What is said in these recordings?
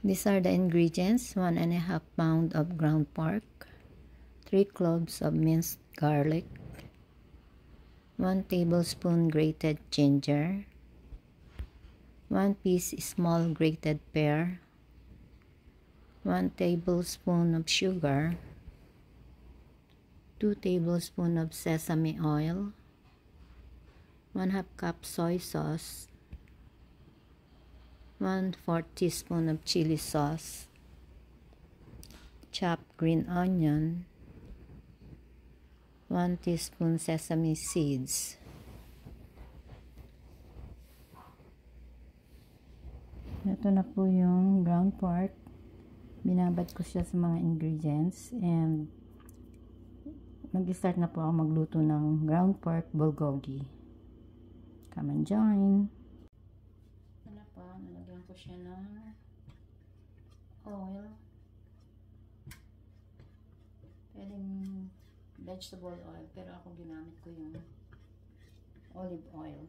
These are the ingredients: 1½ pound of ground pork, 3 cloves of minced garlic, 1 tablespoon grated ginger, 1 piece small grated pear, 1 tablespoon of sugar, 2 tablespoons of sesame oil, 1/2 cup soy sauce, 1/4 teaspoon of chili sauce, chopped green onion, 1 teaspoon sesame seeds. Ito na po yung ground pork. Binabad ko siya sa mga ingredients and nag-start na po ako magluto ng ground pork bulgogi. Come and join. Ito na po, nalagyan ko siya ng oil. Pwedeng vegetable oil, pero ako ginamit ko yung olive oil.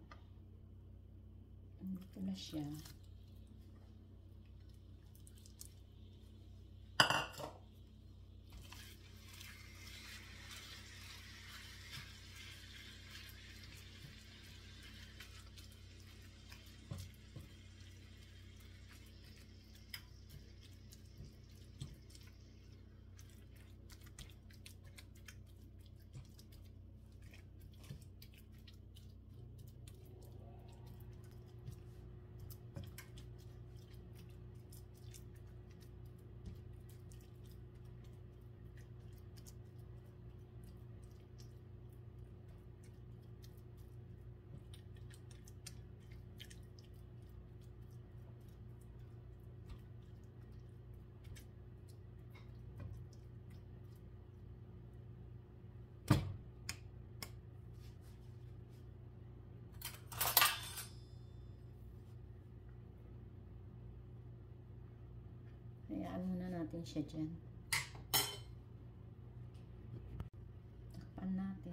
Ito na siya. Hayaan muna natin siya dyan. Takpan natin.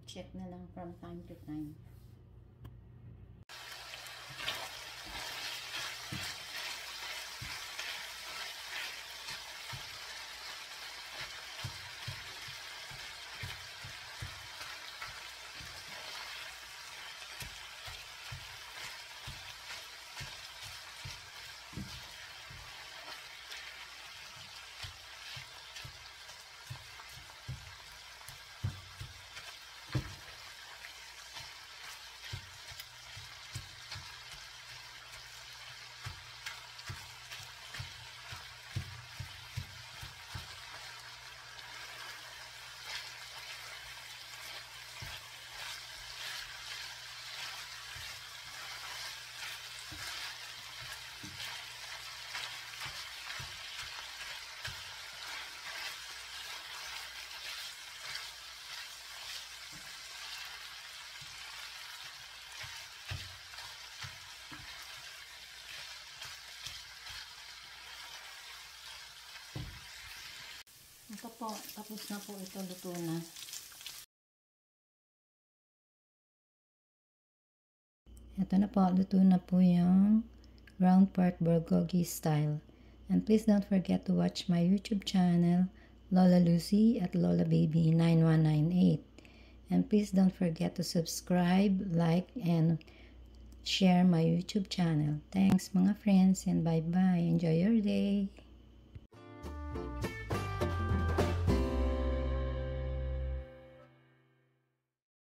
Check na lang from time to time. Ito po, tapos na po ito, luto na. Ito na po, luto na po yung ground pork bulgogi style. And please don't forget to watch my YouTube channel, Lola Lucy at Lola Baby 9198. And please don't forget to subscribe, like, and share my YouTube channel. Thanks mga friends and bye-bye. Enjoy your day.